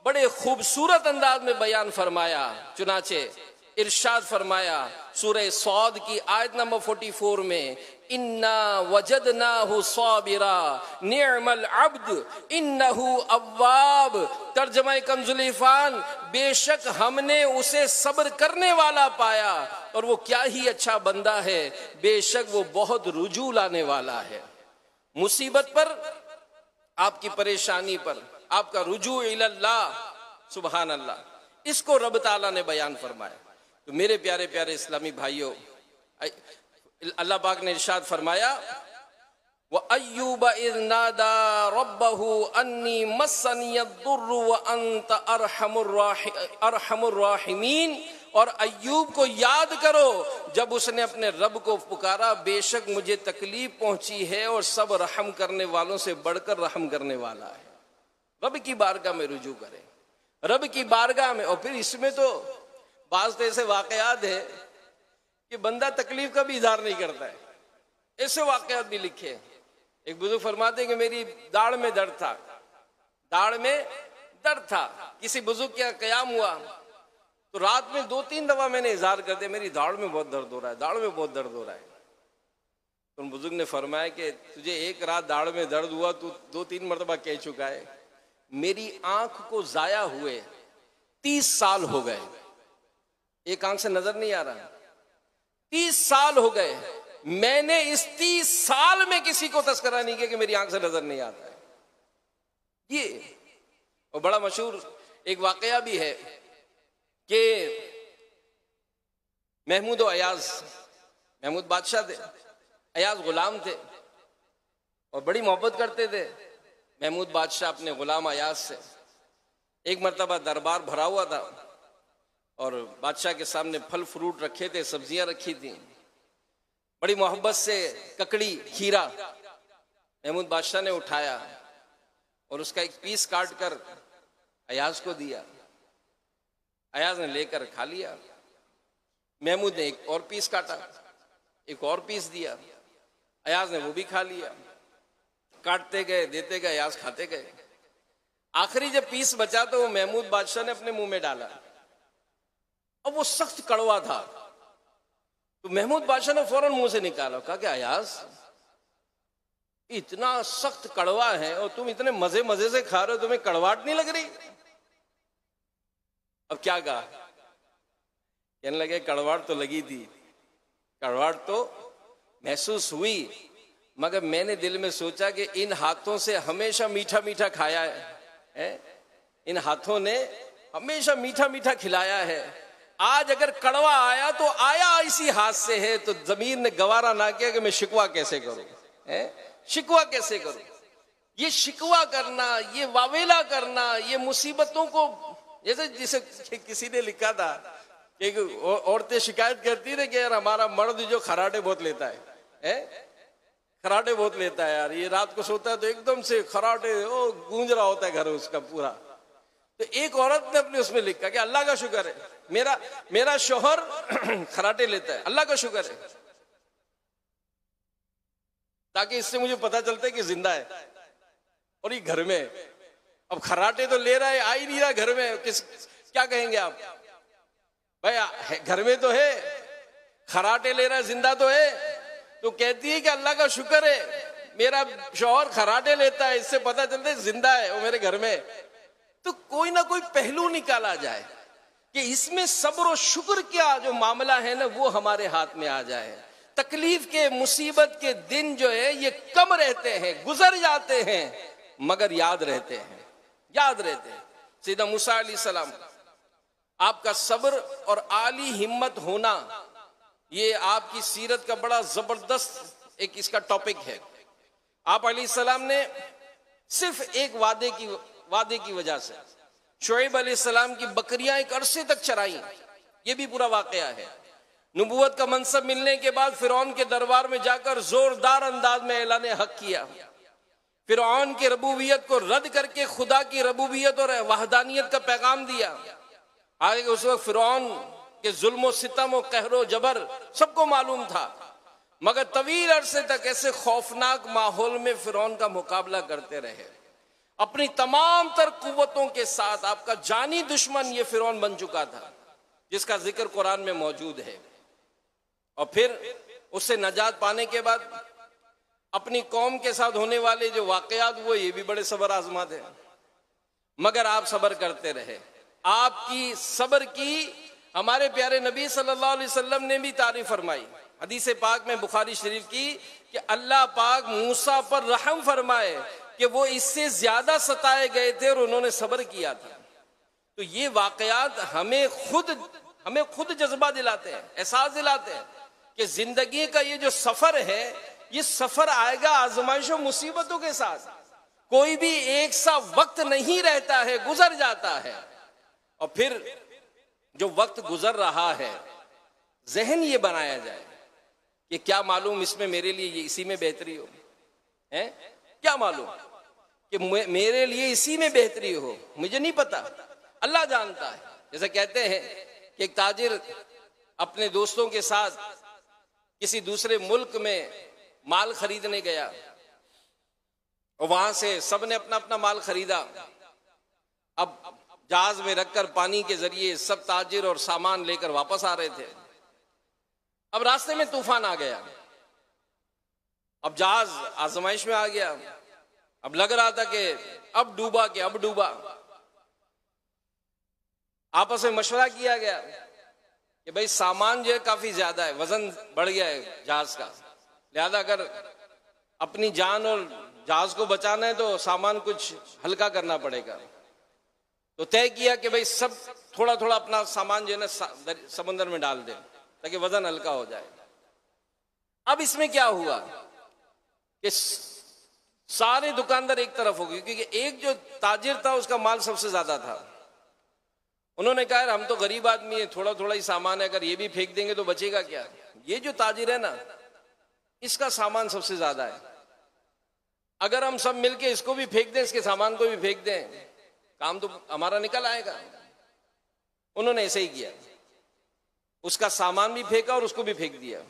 बड़े खूबसूरत अंदाज में बयान फरमाया। चुनाचे इरशाद फरमाया सूरह सौद की आयत नंबर 44 में, इन्ना वजदनाहु साबिरा निअमल अब्द इन्नहु अव्वाब। तर्जमा कंजुल इरफान, बेशक हमने उसे सब्र करने वाला पाया और वो क्या ही अच्छा बंदा है, बेशक वो बहुत रुजू लाने वाला है। मुसीबत पर, आपकी परेशानी पर आपका रुजू इल्लाह, सुभान अल्लाह, इसको रब ताला ने बयान फरमाया। तो मेरे प्यारे प्यारे इस्लामी भाइयों, अल्लाह पाक ने इरशाद फरमाया, व अय्यूब इज़ नादा रब्बहु अन्नी मस्सनियद्दुर्रु व अंत अरहमुर राहिमीन। और अय्यूब को याद करो जब उसने अपने रब को पुकारा, बेशक मुझे तकलीफ पहुंची है और सब रहम करने वालों से बढ़कर रहम करने वाला है। रब की बारगाह में रुजू करें, रब की बारगाह में। और फिर इसमें तो बाज़ तो ऐसे वाकयात है कि बंदा तकलीफ का भी इजहार नहीं करता है, ऐसे वाकयात भी लिखे। एक बुजुर्ग फरमाते हैं कि मेरी दाढ़ में दर्द था, दाढ़ में दर्द था। किसी बुजुर्ग का कयाम हुआ तो रात में 2-3 दफा मैंने इजहार कर दिया, मेरी दाढ़ में बहुत दर्द हो रहा है, दाढ़ में बहुत दर्द हो रहा है। तो उन बुजुर्ग ने फरमाया कि तुझे एक रात दाढ़ में दर्द हुआ, तू 2-3 मरतबा कह चुका है। मेरी आंख को जाया हुए 30 साल हो गए, एक आंख से नजर नहीं आ रहा, 30 साल हो गए। मैंने इस 30 साल में किसी को तस्करा नहीं किया कि मेरी आंख से नजर नहीं आता है। ये और बड़ा मशहूर एक वाकया भी है कि महमूद और अयाज, महमूद बादशाह थे, अयाज गुलाम थे और बड़ी मोहब्बत करते थे महमूद बादशाह अपने गुलाम अयाज से। एक मरतबा दरबार भरा हुआ था और बादशाह के सामने फल फ्रूट रखे थे, सब्जियां रखी थी। बड़ी मोहब्बत से ककड़ी खीरा महमूद बादशाह ने उठाया और उसका एक पीस काट कर अयाज को दिया। अयाज ने लेकर खा लिया। महमूद ने एक और पीस काटा, एक और पीस दिया, अयाज ने वो भी खा लिया। काटते गए, देते गए, अयाज खाते गए। आखिरी जब पीस बचा तो वो महमूद बादशाह ने अपने मुंह में डाला। अब वो सख्त कड़वा था तो महमूद बादशाह ने फौरन मुंह से निकाला, कहा कि अयाज इतना सख्त कड़वा है और तुम इतने मजे मजे से खा रहे हो, तुम्हें कड़वाहट नहीं लग रही? अब क्या कहा? कहने लगे कड़वाहट तो लगी थी, कड़वाहट तो महसूस हुई, मगर मैंने दिल में सोचा कि इन हाथों से हमेशा मीठा मीठा खाया है, इन हाथों ने हमेशा मीठा मीठा खिलाया है। आज अगर कड़वा आया तो आया इसी हाथ से है, तो जमीन ने गवारा ना किया कि मैं शिकवा कैसे करूं, शिकवा कैसे करूं। ये शिकवा करना, ये वावेला करना, ये मुसीबतों को, जैसे जिसे किसी ने लिखा था कि औरतें शिकायत करती थी कि यार हमारा मर्द जो खराटे बहुत लेता है, खराटे बहुत लेता है यार, ये रात को सोता है तो एकदम से खराटे गूंज रहा होता है घर उसका पूरा। तो एक औरत ने अपने उसमें लिखा कि अल्लाह का शुक्र है मेरा शोहर खराटे लेता है, अल्लाह का शुक्र है, ताकि इससे मुझे पता चलता है कि जिंदा है। और ये घर में अब खराटे तो ले रहा है, आ ही नहीं रहा घर में, क्या कहेंगे आप? भाई घर में तो है, खराटे ले रहा है, जिंदा तो है। तो कहती है कि अल्लाह का शुक्र है मेरा शौहर खराटे लेता है, इससे पता चलता है जिंदा है वो मेरे घर में। तो कोई ना कोई पहलू निकाला जाए कि इसमें सब्र और शुक्र क्या जो मामला है ना वो हमारे हाथ में आ जाए। तकलीफ के, मुसीबत के दिन जो है ये कम रहते हैं, गुजर जाते हैं, मगर याद रहते हैं, याद रहते हैं। सीधा मूसा अलैहिस्सलाम आपका सब्र और आली हिम्मत होना, ये आपकी सीरत का बड़ा जबरदस्त एक इसका टॉपिक है। आप अलैहिस्सलाम ने सिर्फ एक वादे की वजह से शुएब अलैहिस्सलाम की बकरियां एक अरसे तक चराई, ये भी पूरा वाकया है। नबूवत का मनसब मिलने के बाद फिरौन के दरबार में जाकर जोरदार अंदाज में ऐलान हक किया, फिरौन की रबूबियत को रद्द करके खुदा की रबूबियत और वहदानियत का पैगाम दिया। आगे उस वक्त फिरौन के जुल्म सितम और कहरो जबर सबको मालूम था, मगर तवील अरसे तक ऐसे खौफनाक माहौल में फिरौन का मुकाबला करते रहे अपनी तमाम तर कुव्वतों के साथ। आपका जानी दुश्मन ये फिरौन बन चुका था, जिसका जिक्र कुरान में मौजूद है। और फिर उससे नजात पाने के बाद अपनी कौम के साथ होने वाले जो वाकयात, वो ये भी बड़े सब्र आजमा थे, मगर आप सब्र करते रहे। आपकी सब्र की हमारे प्यारे नबी सल्लल्लाहु अलैहि वसल्लम ने भी तारीफ फरमाई। हदीस पाक में बुखारी शरीफ की कि अल्लाह पाक मूसा पर रहम फरमाए कि वो इससे ज्यादा सताए गए थे और उन्होंने सब्र किया था। तो ये वाकयात हमें खुद जज्बा दिलाते हैं, एहसास दिलाते हैं कि जिंदगी का ये जो सफर है, ये सफर आएगा आजमाइशों मुसीबतों के साथ। कोई भी एक सा वक्त नहीं रहता है, गुजर जाता है। और फिर जो वक्त गुजर रहा है, जहन ये बनाया जाए कि क्या मालूम इसमें मेरे लिए ये इसी में बेहतरी हो, है क्या मालूम कि मेरे लिए इसी में बेहतरी हो, मुझे नहीं पता, अल्लाह जानता है। जैसे कहते हैं कि एक ताजिर अपने दोस्तों के साथ किसी दूसरे मुल्क में माल खरीदने गया और वहां से सबने अपना अपना माल खरीदा। अब जहाज में रखकर पानी के जरिए सब ताजिर और सामान लेकर वापस आ रहे थे। अब रास्ते में तूफान आ गया, अब जहाज आजमाइश में आ गया। अब लग रहा था कि अब डूबा। आपस में मशवरा किया गया कि भाई सामान जो है काफी ज्यादा है, वजन बढ़ गया है जहाज का, लिहाजा अगर अपनी जान और जहाज को बचाना है तो सामान कुछ हल्का करना पड़ेगा। तो तय किया कि भाई सब थोड़ा थोड़ा अपना सामान जो है ना समंदर में डाल दे ताकि वजन हल्का हो जाए। अब इसमें क्या हुआ कि सारे दुकानदार एक तरफ हो गए, क्योंकि एक जो ताजिर था उसका माल सबसे ज्यादा था। उन्होंने कहा हम तो गरीब आदमी है, थोड़ा थोड़ा ही सामान है, अगर ये भी फेंक देंगे तो बचेगा क्या। ये जो ताजिर है ना, इसका सामान सबसे ज्यादा है, अगर हम सब मिलके इसको भी फेंक दें, इसके सामान को भी फेंक दें, काम तो हमारा निकल आएगा। उन्होंने ऐसे ही किया, उसका सामान भी फेंका और उसको भी फेंक दिया।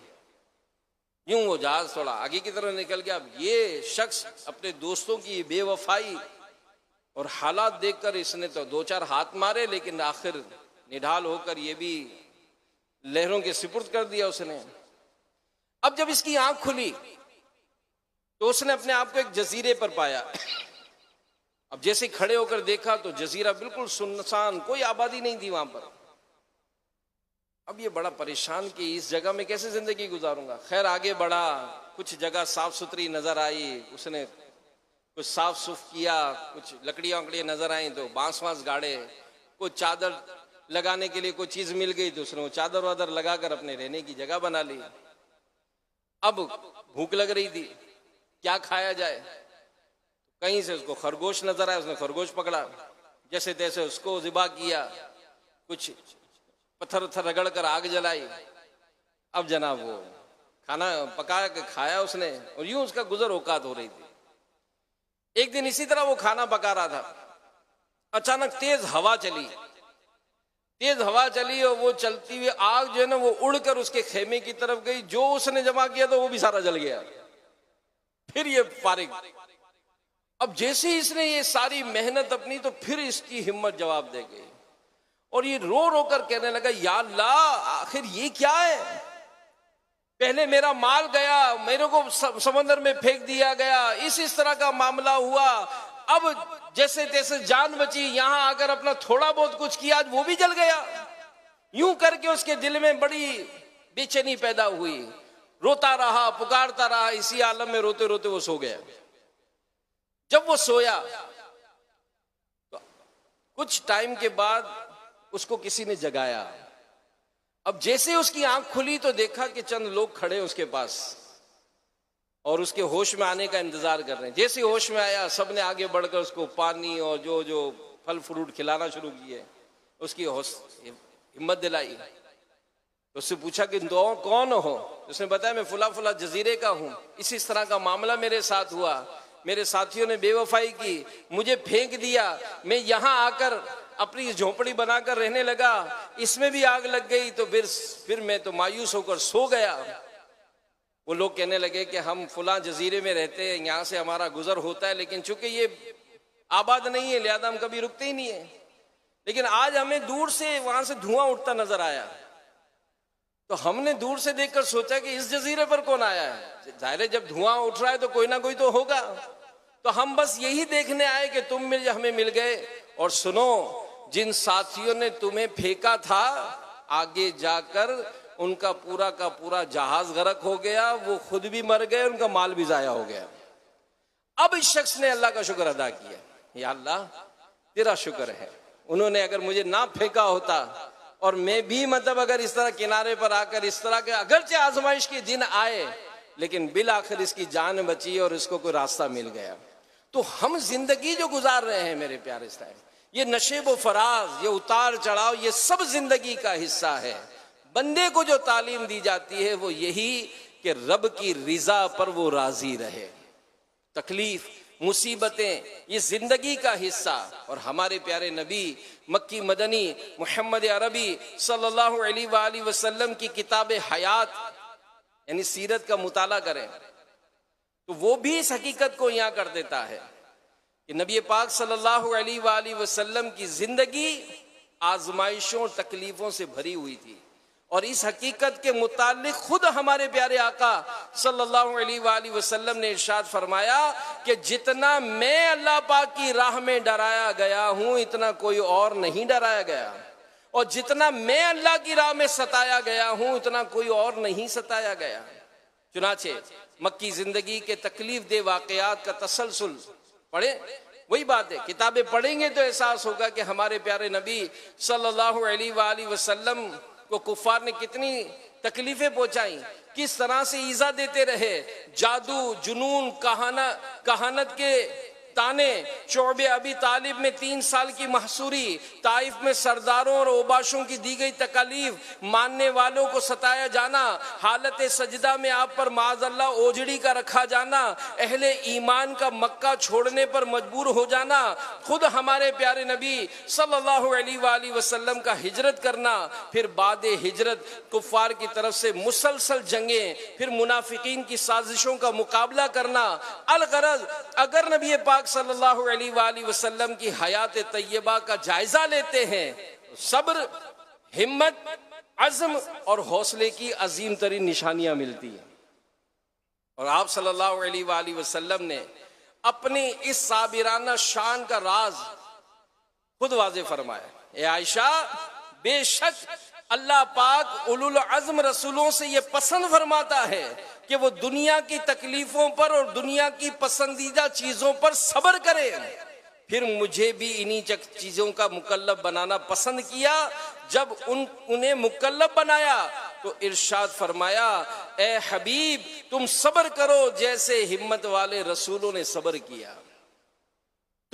यूं वो जहाज थोड़ा आगे की तरफ निकल गया। अब ये शख्स अपने दोस्तों की बेवफाई और हालात देखकर इसने तो दो चार हाथ मारे, लेकिन आखिर निढाल होकर ये भी लहरों के सुपुर्द कर दिया उसने। अब जब इसकी आंख खुली तो उसने अपने आप को एक जजीरे पर पाया। अब जैसे खड़े होकर देखा तो जजीरा बिल्कुल सुनसान, कोई आबादी नहीं थी वहां पर। अब ये बड़ा परेशान कि इस जगह में कैसे जिंदगी गुजारूंगा। खैर आगे बढ़ा, कुछ जगह साफ सुथरी नजर आई, उसने कुछ साफ सुफ किया, कुछ लकड़ियां नजर आई तो बांस गाड़े, कुछ चादर लगाने के लिए कोई चीज मिल गई तो उसने वो चादर वादर लगाकर अपने रहने की जगह बना ली। अब भूख लग रही थी, क्या खाया जाए। कहीं से उसको खरगोश नजर आया, उसने खरगोश पकड़ा, जैसे तैसे उसको ज़िबा किया, कुछ पत्थर उत्थर रगड़ कर आग जलाई। अब जनाब वो खाना पका के खाया उसने, और यूं उसका गुजर औकात हो रही थी। एक दिन इसी तरह वो खाना पका रहा था, अचानक तेज हवा चली और वो चलती हुई आग जो है ना वो उड़कर उसके खेमे की तरफ गई। जो उसने जमा किया तो वो भी सारा जल गया। फिर ये फारिग। अब जैसे इसने ये सारी मेहनत अपनी, तो फिर इसकी हिम्मत जवाब दे गई और ये रो रो कर कहने लगा, या अल्लाह आखिर ये क्या है। पहले मेरा माल गया, मेरे को समंदर में फेंक दिया गया, इस तरह का मामला हुआ। अब जैसे तैसे जान बची, यहां आकर अपना थोड़ा बहुत कुछ किया, वो भी जल गया। यूं करके उसके दिल में बड़ी बेचैनी पैदा हुई। रोता रहा, पुकारता रहा, इसी आलम में रोते रोते वो सो गया। जब वो सोया तो कुछ टाइम के बाद उसको किसी ने जगाया। अब जैसे उसकी आंख खुली तो देखा कि चंद लोग खड़े उसके पास और उसके होश में आने का इंतजार कर रहे हैं। जैसे होश में आया, सबने आगे बढ़कर उसको पानी और जो जो फल फ्रूट खिलाना शुरू किए, उसकी हिम्मत दिलाई। तो उससे पूछा कि तुम कौन हो? उसने बताया मैं फुला फुला जजीरे का हूं, इसी तरह का मामला मेरे साथ हुआ, मेरे साथियों ने बेवफाई की, मुझे फेंक दिया, मैं यहां आकर अपनी झोपड़ी बनाकर रहने लगा, इसमें भी आग लग गई, तो फिर मैं तो मायूस होकर सो गया। वो लोग कहने लगे कि हम फुला जजीरे में रहते हैं, यहाँ से हमारा गुजर होता है, लेकिन चूंकि ये आबाद नहीं है लिहाजा हम कभी रुकते ही नहीं है। लेकिन आज हमें दूर से वहां से धुआं उठता नजर आया, तो हमने दूर से देखकर सोचा कि इस जजीरे पर कौन आया है। जाहिर है जब धुआं उठ रहा है तो कोई ना कोई तो होगा। तो हम बस यही देखने आए कि तुम हमें मिल गए। और सुनो, जिन साथियों ने तुम्हें फेंका था, आगे जाकर उनका पूरा का पूरा जहाज गर्क हो गया, वो खुद भी मर गए, उनका माल भी जाया हो गया। अब इस शख्स ने अल्लाह का शुक्र अदा किया, या अल्लाह तेरा शुक्र है, उन्होंने अगर मुझे ना फेंका होता और मैं भी मतलब अगर इस तरह किनारे पर आकर इस तरह के अगरचे आजमाइश के दिन आए, लेकिन बिल आखिर इसकी जान बची और इसको कोई रास्ता मिल गया। तो हम जिंदगी जो गुजार रहे हैं मेरे प्यारे साहब, ये नशेब व फराज, ये उतार चढ़ाव, ये सब जिंदगी का हिस्सा है। बंदे को जो तालीम दी जाती है वो यही कि रब की रिजा पर वो राजी रहे। तकलीफ, मुसीबतें, ये जिंदगी का हिस्सा। और हमारे प्यारे नबी मक्की मदनी मोहम्मद अरबी सल्लल्लाहु अलैहि वसल्लम की किताब हयात यानी सीरत का मुताला करें तो वो भी इस हकीकत को यहाँ कर देता है कि नबी पाक सल्लल्लाहु अलैहि वसल्लम की जिंदगी आजमाइशों तकलीफों से भरी हुई थी। और इस हकीकत के मुतालिक खुद हमारे प्यारे आका सल्लल्लाहु अलैहि वसल्लम ने इरशाद फरमाया कि जितना मैं अल्लाह पाक की राह में डराया गया हूं, इतना कोई और नहीं डराया गया, और जितना मैं अल्लाह की राह में सताया गया हूं, इतना कोई और नहीं सताया गया। चुनाचे मक्की जिंदगी के तकलीफ दे वाकयात का तसलसल पढ़े, वही बात है, किताबें पढ़ेंगे तो एहसास होगा कि हमारे प्यारे नबी सल्लल्लाहु अलैहि वसल्लम को कुफार ने कितनी तकलीफें पहुंचाई, किस तरह से ईजा देते रहे, जादू, जुनून, कहानत के ताने, शोबे अबी तालिब में 3 साल की महसूरी, ताइफ में सरदारों और ओबाशों की दी गई तकालीफ, मानने वालों को सताया जाना, हालत सजदा में आप पर माज़अल्लाह ओझड़ी का रखा जाना, अहले ईमान का मक्का छोड़ने पर मजबूर हो जाना, खुद हमारे प्यारे नबी सल्लल्लाहु अलैहि वसल्लम का हिजरत करना, फिर बाद हिजरत कुफार की तरफ से मुसलसल जंगें, फिर मुनाफिकीन की साजिशों का मुकाबला करना। अलगरज अगर नबी पाक सल्लल्लाहु अलैहि वसल्लम की हयात तैयबा का जायजा लेते हैं तो सब्र, हिम्मत, अज़्म और हौसले की अजीम तरीन निशानियां मिलती हैं। और आप सल्लल्लाहु अलैहि वसल्लम ने अपनी इस साबिराना शान का राज खुद वाज़े फरमाया। ए आयशा, बेशक अल्लाह पाक उलुल अज़्म रसूलों से ये पसंद फरमाता है कि वो दुनिया की तकलीफों पर और दुनिया की पसंदीदा चीजों पर सब्र करें। फिर मुझे भी इन्हीं चीजों का मुकल्लफ बनाना पसंद किया। जब उन्हें मुकल्लफ बनाया तो इरशाद फरमाया, ए हबीब तुम सब्र करो जैसे हिम्मत वाले रसूलों ने सब्र किया।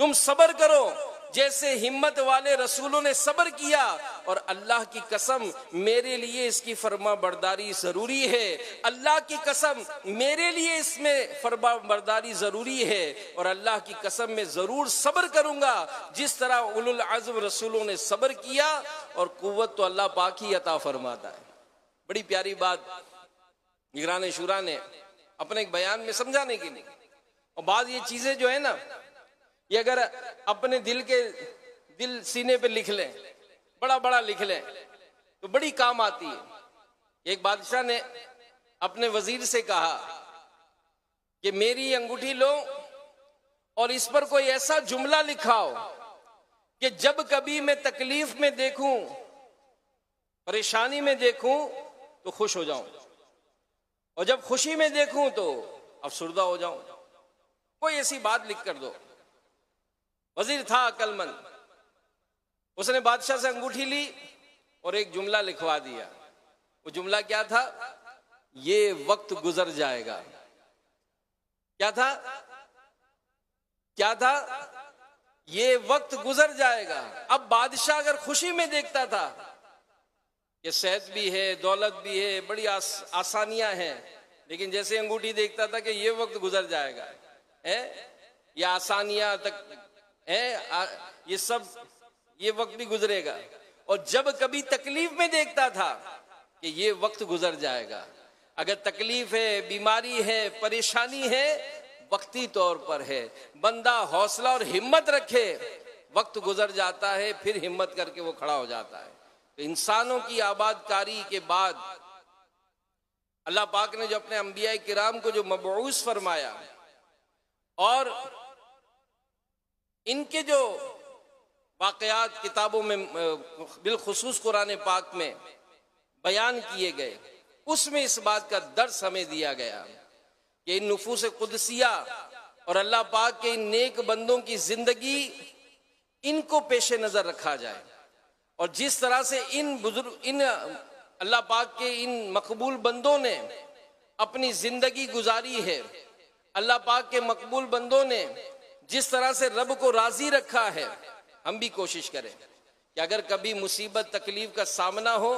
तुम सब्र करो जैसे हिम्मत वाले रसूलों ने सब्र किया। और अल्लाह की कसम मेरे लिए इसकी फरमा बरदारी जरूरी है, अल्लाह की कसम मेरे लिए इसमें फरमा बरदारी जरूरी है, और अल्लाह की कसम मैं जरूर सब्र करूंगा जिस तरह उलुल अज़्म रसूलों ने सब्र किया। और कुव्वत तो अल्लाह पाक ही अता फरमाता है। बड़ी प्यारी बात निगरान शुरा ने अपने एक बयान में समझाने के लिए, और बाद ये चीजें जो है ना, ये अगर अपने दिल सीने पे लिख लें, बड़ा बड़ा लिख लें तो बड़ी काम आती है। एक बादशाह ने अपने वजीर से कहा कि मेरी अंगूठी लो और इस पर कोई ऐसा जुमला लिखाओ कि जब कभी मैं तकलीफ में देखूं, परेशानी में देखूं तो खुश हो जाऊं, और जब खुशी में देखूं तो अफसुर्दा हो जाऊं। कोई ऐसी बात लिख कर दो। वजीर था अक्लमंद, उसने बादशाह से अंगूठी ली और एक जुमला लिखवा दिया। वो जुमला क्या था? ये वक्त गुजर जाएगा। क्या था? क्या था? ये वक्त गुजर जाएगा। अब बादशाह अगर खुशी में देखता था कि सेहत भी है, दौलत भी है, बड़ी आसानियां हैं, लेकिन जैसे अंगूठी देखता था कि ये वक्त गुजर जाएगा, है ये आसानियां तक है, ये वक्त भी गुजरेगा। और जब कभी तकलीफ में देखता था कि ये वक्त गुजर जाएगा, अगर तकलीफ है, बीमारी है, परेशानी है, वक्ती तौर पर है, बंदा हौसला और हिम्मत रखे, वक्त गुजर जाता है, फिर हिम्मत करके वो खड़ा हो जाता है। तो इंसानों की आबादकारी के बाद अल्लाह पाक ने जो अपने अंबिया किराम को जो मबऊस फरमाया और इनके जो वाकयात किताबों में बिलखुसूस कुरान पाक में बयान किए गए, उसमें इस बात का दर्स हमें दिया गया कि इन नुफूस कुदसिया और अल्लाह पाक के इन नेक बंदों की जिंदगी, इनको पेशे नजर रखा जाए। और जिस तरह से इन अल्लाह पाक के इन मकबूल बंदों ने अपनी जिंदगी गुजारी है, अल्लाह पाक के मकबूल बंदों ने जिस तरह से रब को राजी रखा है, हम भी कोशिश करें कि अगर कभी मुसीबत तकलीफ का सामना हो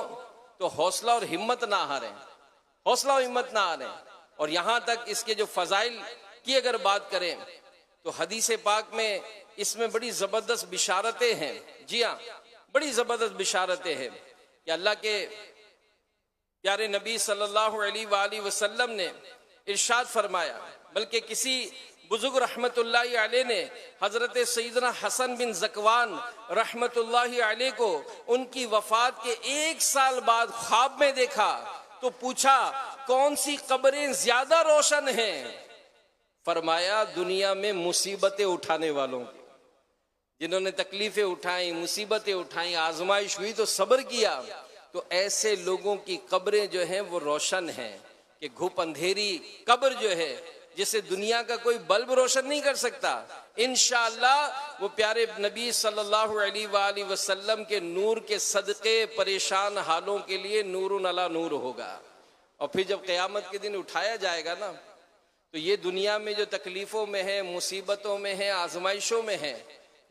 तो हौसला और हिम्मत ना हारें, हौसला और हिम्मत ना हारें। और यहां तक इसके जो फजाइल की अगर बात करें तो हदीस पाक में इसमें बड़ी जबरदस्त बिशारतें हैं। जी हाँ, बड़ी जबरदस्त बिशारतें हैं कि अल्लाह के प्यारे नबी सल्लल्लाहु अलैहि वसल्लम ने इरशाद फरमाया, बल्कि किसी बुजुर्ग रहमतुल्लाहि अलैह ने हजरत सैयदना हसन बिन ज़कवान रहमतुल्लाहि अलैह को उनकी वफात के 1 साल बाद ख्वाब में देखा तो पूछा कौन सी कब्रें ज्यादा रोशन हैं? फरमाया दुनिया में मुसीबतें उठाने वालों की, जिन्होंने तकलीफें उठाई, मुसीबतें उठाई, आजमाइश हुई तो सब्र किया, तो ऐसे लोगों की कब्रें जो हैं वो रोशन हैं कि घुप अंधेरी कब्र जो है जिसे दुनिया का कोई बल्ब रोशन नहीं कर सकता, इंशाअल्लाह वो प्यारे नबी सल्लल्लाहु अलैहि वसल्लम के नूर के सदके परेशान हालों के लिए नूरुन अला नूर होगा। और फिर जब क़यामत के दिन उठाया जाएगा ना, तो ये दुनिया में जो तकलीफों में है, मुसीबतों में है, आजमाइशों में है,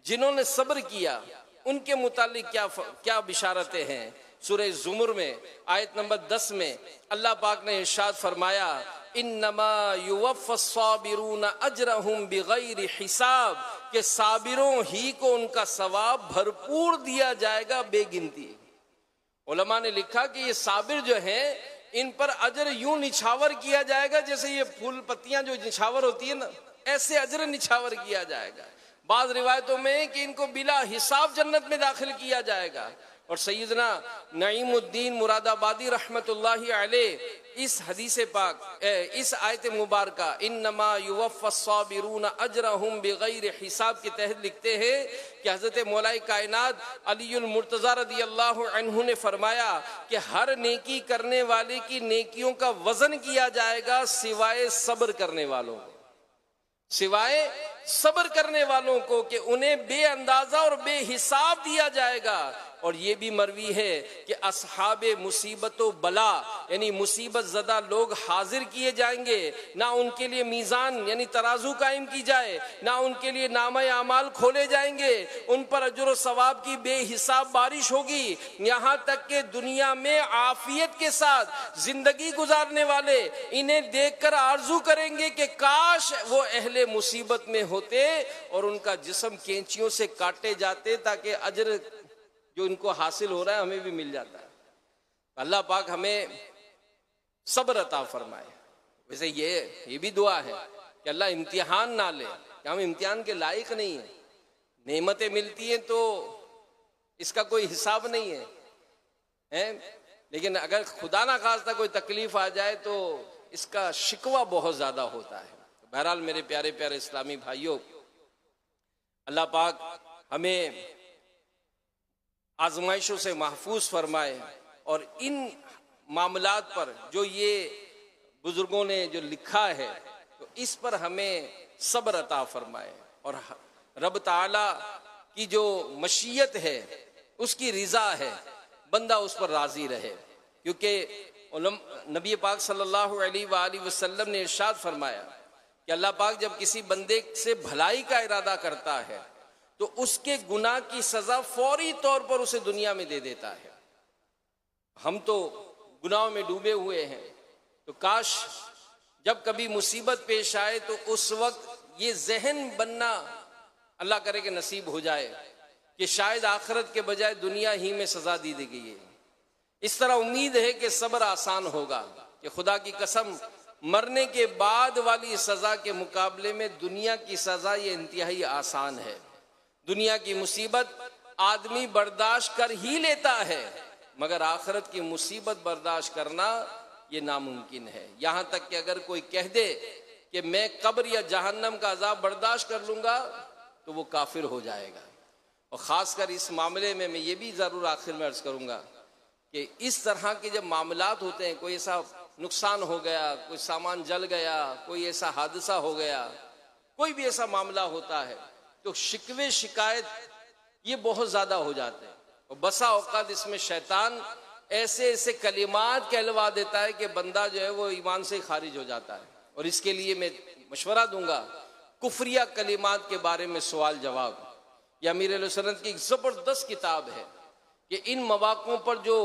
जिन्होंने सब्र किया उनके मुतालिक क्या बिशारतें हैं। सूरह ज़ुमर में आयत नंबर 10 में अल्लाह पाक ने इरशाद फरमाया, इन्नमा युवफ़्फ़स्साबिरून अजरहुम बिगैरि हिसाब, के साबिरों ही को उनका सवाब भरपूर दिया जाएगा बेगिनती। उलमा ने लिखा कि ये साबिर जो हैं इन पर अजर यूं निछावर किया जाएगा जैसे ये फूल पत्तियां जो निछावर होती है ना, ऐसे अजर निछावर किया जाएगा। बाद रिवायतों में कि इनको बिला हिसाब जन्नत में दाखिल किया जाएगा। और सैयदना नईमुद्दीन मुरादाबादी रहमतुल्लाहि अलैह इस हदीस पाक इस आयत मुबारका इन्नमा युवफ़्फ़स्साबिरून अजरहुम बिगैरि हिसाब के तहत लिखते हैं कि हजरत मौलाए कायनात अलीउल मुर्तज़ा रज़ियल्लाहु अन्हु ने फरमाया कि हर नेकी करने वाले की नेकियों का वजन किया जाएगा सिवाय सब्र करने वालों को, सिवाय सब्र करने वालों को, कि उन्हें बेअंदाजा और बेहिसाब दिया जाएगा। और ये भी मरवी है कि असहाबे मुसीबतों बला यानी मुसीबत ज़दा लोग हाजिर किए जाएंगे, ना उनके लिए मीज़ान यानी तराजू कायम की जाए, ना उनके लिए नामा आमाल खोले जाएंगे, उन पर अजर व सवाब की बेहिसाब बारिश होगी। यहाँ तक कि दुनिया में आफियत के साथ जिंदगी गुजारने वाले इन्हें देखकर आरजू करेंगे कि काश वो अहले मुसीबत में होते और उनका जिस्म कैंचियों से काटे जाते ताकि अजर जो इनको हासिल हो रहा है हमें भी मिल जाता है। अल्लाह पाक हमें सब्र अता फरमाए। वैसे ये भी दुआ है कि अल्लाह इम्तिहान ना ले, कि हम इम्तिहान के लायक नहीं है। नेमतें मिलती हैं तो इसका कोई हिसाब नहीं है, लेकिन अगर खुदा ना खास्ता कोई तकलीफ आ जाए तो इसका शिकवा बहुत ज्यादा होता है। बहरहाल मेरे प्यारे प्यारे इस्लामी भाइयों, अल्लाह पाक हमें आजमाइशों से महफूज फरमाए और इन मामलात पर जो ये बुजुर्गों ने जो लिखा है तो इस पर हमें सब्र अता फरमाए। और रब ताला की जो मशीयत है उसकी रिजा है, बंदा उस पर राजी रहे। क्योंकि नबी पाक सल्लल्लाहु अलैहि वसल्लम ने इरशाद फरमाया कि अल्लाह पाक जब किसी बंदे से भलाई का इरादा करता है तो उसके गुनाह की सजा फौरी तौर पर उसे दुनिया में दे देता है। हम तो गुनाहों में डूबे हुए हैं, तो काश जब कभी मुसीबत पेश आए तो उस वक्त ये जहन बनना अल्लाह करे कि नसीब हो जाए कि शायद आखिरत के बजाय दुनिया ही में सजा दी गई है। इस तरह उम्मीद है कि सब्र आसान होगा कि खुदा की कसम मरने के बाद वाली सजा के मुकाबले में दुनिया की सजा ये इंतहाई आसान है। दुनिया की मुसीबत आदमी बर्दाश्त कर ही लेता है, मगर आखिरत की मुसीबत बर्दाश्त करना ये नामुमकिन है। यहां तक कि अगर कोई कह दे कि मैं कब्र या जहन्नम का अजाब बर्दाश्त कर लूंगा तो वो काफिर हो जाएगा। और खासकर इस मामले में मैं ये भी जरूर आखिर में अर्ज करूंगा कि इस तरह के जब मामलात होते हैं, कोई ऐसा नुकसान हो गया, कोई सामान जल गया, कोई ऐसा हादसा हो गया, कोई भी ऐसा मामला होता है, तो शिकवे शिकायत ये बहुत ज्यादा हो जाते हैं। और बसा औकात इसमें शैतान ऐसे ऐसे कलिमात कहलवा देता है कि बंदा जो है वो ईमान से खारिज हो जाता है। और इसके लिए मैं मशवरा दूंगा, कुफरिया कलिमात के बारे में सवाल जवाब या अमीर अहले सुन्नत की एक जबरदस्त किताब है कि इन मौक़ों पर जो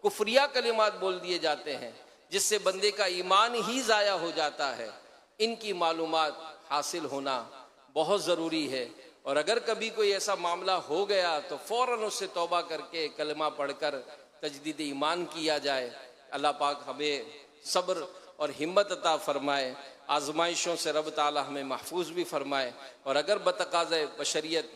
कुफरिया कलिमात बोल दिए जाते हैं जिससे बंदे का ईमान ही ज़ाया हो जाता है, इनकी मालूमात हासिल होना बहुत ज़रूरी है। और अगर कभी कोई ऐसा मामला हो गया तो फ़ौरन उससे तौबा करके कलमा पढ़कर तजदीद ईमान किया जाए। अल्लाह पाक हमें सब्र और हिम्मत अता फरमाए, आजमाइशों से रब ताला हमें महफूज भी फरमाए। और अगर बतकाज़े बशरियत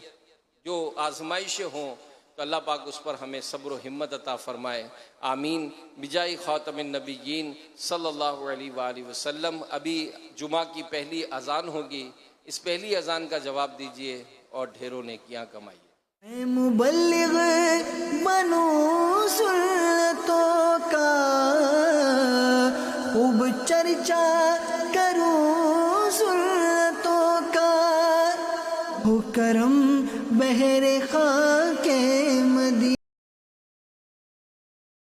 जो आजमाइशें हों तो अल्लाह पाक उस पर हमें सब्र व हिम्मत अता फरमाए। आमीन बिजाई ख़ातमिन नबिय्यीन सल्लल्लाहु अलैहि वसल्लम। अभी जुमा की पहली अजान होगी, इस पहली अजान का जवाब दीजिए और ढेरों नेकियां कमाइए। मुबल्लिग बनो सुन्नतों का, खूब चर्चा करूं सुन्नतों का, हो करम बहरे खाके मदीना।